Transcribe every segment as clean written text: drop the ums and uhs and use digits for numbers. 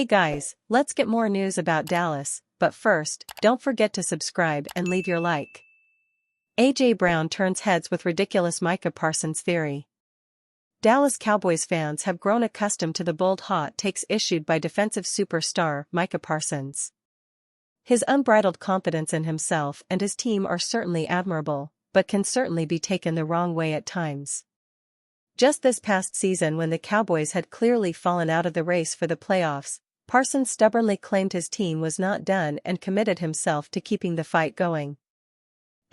Hey guys, let's get more news about Dallas, but first, don't forget to subscribe and leave your like. A.J. Brown turns heads with ridiculous Micah Parsons theory. Dallas Cowboys fans have grown accustomed to the bold hot takes issued by defensive superstar Micah Parsons. His unbridled confidence in himself and his team are certainly admirable, but can certainly be taken the wrong way at times. Just this past season, when the Cowboys had clearly fallen out of the race for the playoffs, Parsons stubbornly claimed his team was not done and committed himself to keeping the fight going.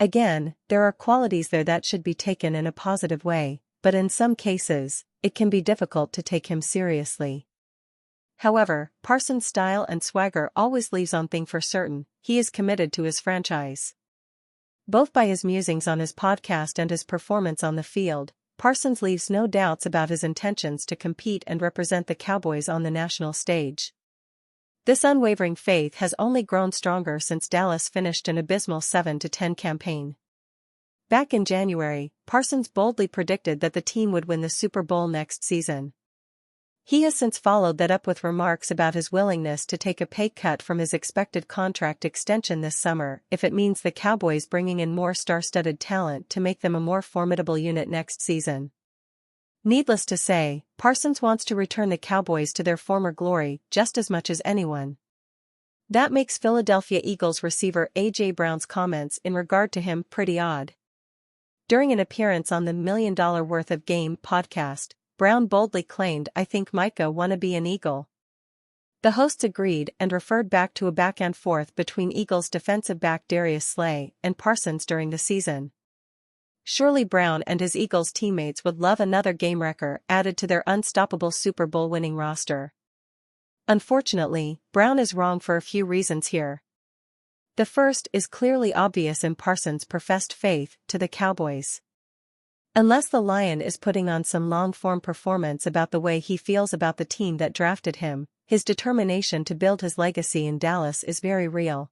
Again, there are qualities there that should be taken in a positive way, but in some cases, it can be difficult to take him seriously. However, Parsons' style and swagger always leaves one thing for certain: he is committed to his franchise. Both by his musings on his podcast and his performance on the field, Parsons leaves no doubts about his intentions to compete and represent the Cowboys on the national stage. This unwavering faith has only grown stronger since Dallas finished an abysmal 7-10 campaign. Back in January, Parsons boldly predicted that the team would win the Super Bowl next season. He has since followed that up with remarks about his willingness to take a pay cut from his expected contract extension this summer if it means the Cowboys bringing in more star-studded talent to make them a more formidable unit next season. Needless to say, Parsons wants to return the Cowboys to their former glory just as much as anyone. That makes Philadelphia Eagles receiver A.J. Brown's comments in regard to him pretty odd. During an appearance on the $1 Million Worth of Game podcast, Brown boldly claimed, "I think Micah wanna be an Eagle." The hosts agreed and referred back to a back-and-forth between Eagles defensive back Darius Slay and Parsons during the season. Surely Brown and his Eagles teammates would love another game-wrecker added to their unstoppable Super Bowl winning roster. Unfortunately, Brown is wrong for a few reasons here. The first is clearly obvious in Parsons' professed faith to the Cowboys. Unless the Lion is putting on some long-form performance about the way he feels about the team that drafted him, his determination to build his legacy in Dallas is very real.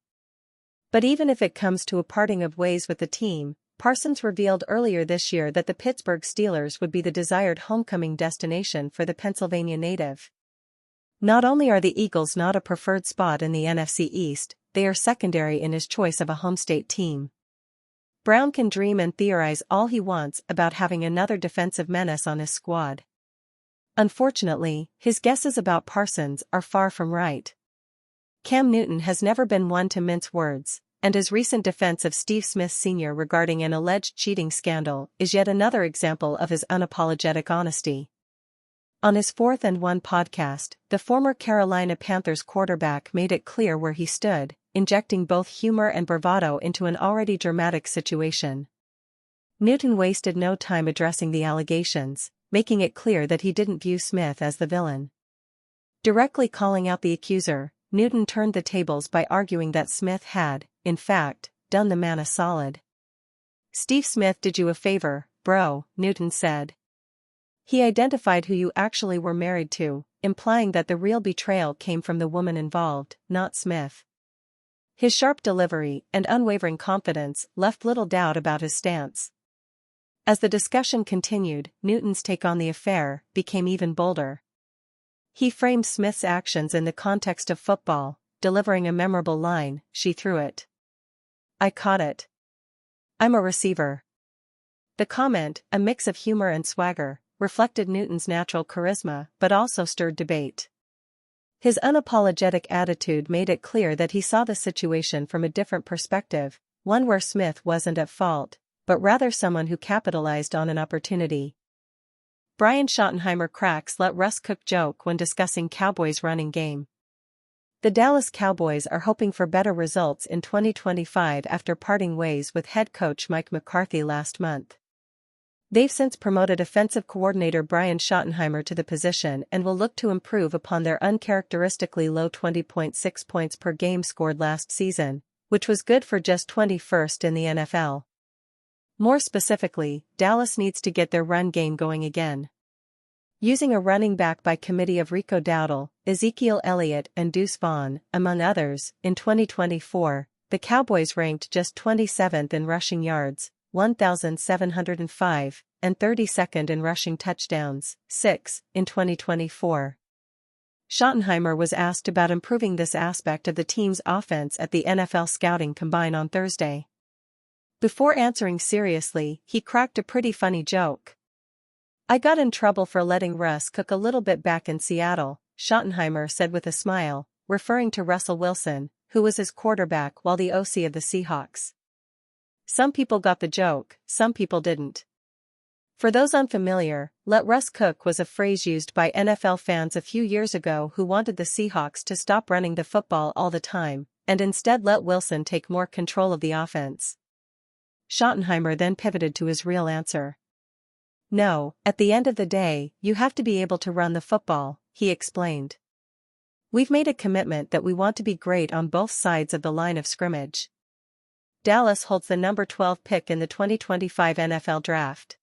But even if it comes to a parting of ways with the team, Parsons revealed earlier this year that the Pittsburgh Steelers would be the desired homecoming destination for the Pennsylvania native. Not only are the Eagles not a preferred spot in the NFC East, they are secondary in his choice of a home state team. Brown can dream and theorize all he wants about having another defensive menace on his squad. Unfortunately, his guesses about Parsons are far from right. Cam Newton has never been one to mince words, and his recent defense of Steve Smith Sr. regarding an alleged cheating scandal is yet another example of his unapologetic honesty. On his 4th and 1 podcast, the former Carolina Panthers quarterback made it clear where he stood, injecting both humor and bravado into an already dramatic situation. Newton wasted no time addressing the allegations, making it clear that he didn't view Smith as the villain. Directly calling out the accuser, Newton turned the tables by arguing that Smith had, in fact, done the man a solid. "Steve Smith did you a favor, bro," Newton said. He identified who you actually were married to, implying that the real betrayal came from the woman involved, not Smith. His sharp delivery and unwavering confidence left little doubt about his stance. As the discussion continued, Newton's take on the affair became even bolder. He framed Smith's actions in the context of football, delivering a memorable line, "She threw it. I caught it. I'm a receiver." The comment, a mix of humor and swagger, reflected Newton's natural charisma but also stirred debate. His unapologetic attitude made it clear that he saw the situation from a different perspective, one where Smith wasn't at fault, but rather someone who capitalized on an opportunity. Brian Schottenheimer cracks let Russ cook joke when discussing Cowboys' running game. The Dallas Cowboys are hoping for better results in 2025 after parting ways with head coach Mike McCarthy last month. They've since promoted offensive coordinator Brian Schottenheimer to the position and will look to improve upon their uncharacteristically low 20.6 points per game scored last season, which was good for just 21st in the NFL. More specifically, Dallas needs to get their run game going again. Using a running back by committee of Rico Dowdle, Ezekiel Elliott and Deuce Vaughn, among others, in 2024, the Cowboys ranked just 27th in rushing yards, 1,705, and 32nd in rushing touchdowns, 6, in 2024. Schottenheimer was asked about improving this aspect of the team's offense at the NFL Scouting Combine on Thursday. Before answering seriously, he cracked a pretty funny joke. "I got in trouble for letting Russ cook a little bit back in Seattle," Schottenheimer said with a smile, referring to Russell Wilson, who was his quarterback while the OC of the Seahawks. Some people got the joke, some people didn't. For those unfamiliar, "let Russ cook" was a phrase used by NFL fans a few years ago who wanted the Seahawks to stop running the football all the time, and instead let Wilson take more control of the offense. Schottenheimer then pivoted to his real answer. "No, at the end of the day, you have to be able to run the football," he explained. "We've made a commitment that we want to be great on both sides of the line of scrimmage." Dallas holds the number 12 pick in the 2025 NFL Draft.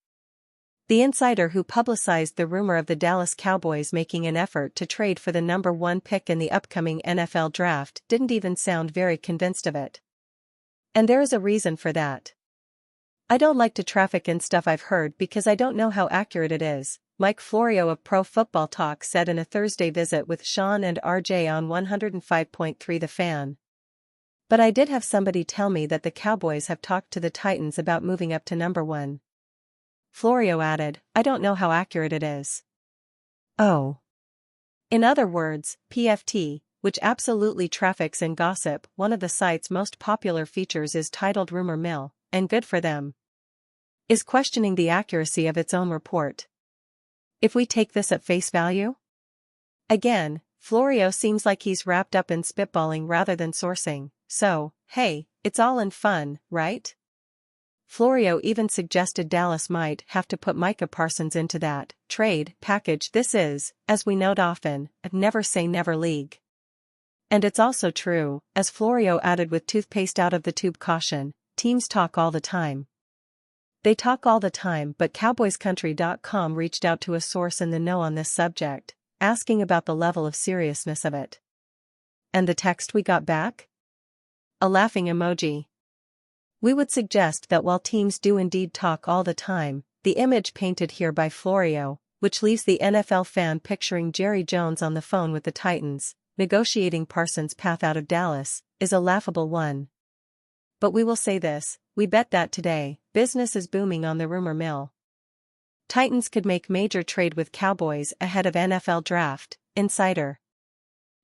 The insider who publicized the rumor of the Dallas Cowboys making an effort to trade for the number 1 pick in the upcoming NFL Draft didn't even sound very convinced of it. And there is a reason for that. "I don't like to traffic in stuff I've heard because I don't know how accurate it is," Mike Florio of Pro Football Talk said in a Thursday visit with Sean and RJ on 105.3 The Fan. "But I did have somebody tell me that the Cowboys have talked to the Titans about moving up to number 1. Florio added, "I don't know how accurate it is." Oh. In other words, PFT, which absolutely traffics in gossip, one of the site's most popular features is titled Rumor Mill, and good for them, is questioning the accuracy of its own report. If we take this at face value? Again, Florio seems like he's wrapped up in spitballing rather than sourcing, so, hey, it's all in fun, right? Florio even suggested Dallas might have to put Micah Parsons into that trade package. This is, as we note often, a never say never league. And it's also true, as Florio added with toothpaste out of the tube caution, teams talk all the time. They talk all the time, but CowboysCountry.com reached out to a source in the know on this subject, asking about the level of seriousness of it. And the text we got back? A laughing emoji. We would suggest that while teams do indeed talk all the time, the image painted here by Florio, which leaves the NFL fan picturing Jerry Jones on the phone with the Titans, negotiating Parsons' path out of Dallas, is a laughable one. But we will say this, we bet that today, business is booming on the rumor mill. Titans could make major trade with Cowboys ahead of NFL Draft, insider.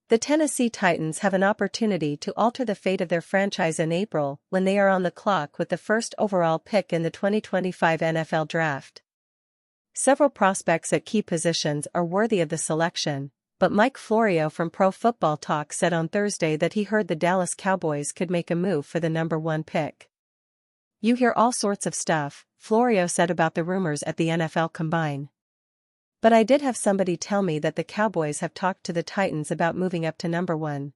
The Tennessee Titans have an opportunity to alter the fate of their franchise in April when they are on the clock with the first overall pick in the 2025 NFL Draft. Several prospects at key positions are worthy of the selection, but Mike Florio from Pro Football Talk said on Thursday that he heard the Dallas Cowboys could make a move for the number 1 pick. "You hear all sorts of stuff," Florio said about the rumors at the NFL Combine. "But I did have somebody tell me that the Cowboys have talked to the Titans about moving up to number 1.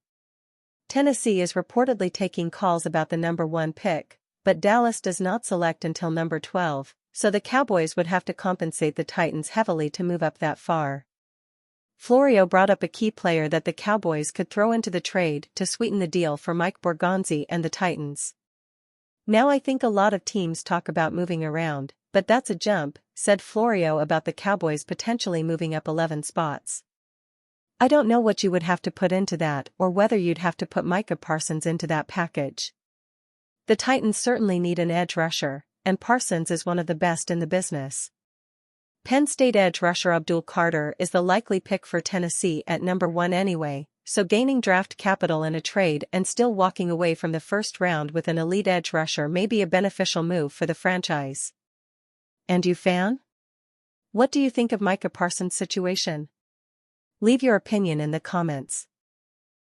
Tennessee is reportedly taking calls about the number 1 pick, but Dallas does not select until number 12, so the Cowboys would have to compensate the Titans heavily to move up that far." Florio brought up a key player that the Cowboys could throw into the trade to sweeten the deal for Mike Borgonzi and the Titans. "Now I think a lot of teams talk about moving around, but that's a jump," said Florio about the Cowboys potentially moving up 11 spots. "I don't know what you would have to put into that or whether you'd have to put Micah Parsons into that package. The Titans certainly need an edge rusher, and Parsons is one of the best in the business. Penn State edge rusher Abdul Carter is the likely pick for Tennessee at number 1 anyway, so gaining draft capital in a trade and still walking away from the first round with an elite edge rusher may be a beneficial move for the franchise. And you fan? What do you think of Micah Parsons' situation? Leave your opinion in the comments.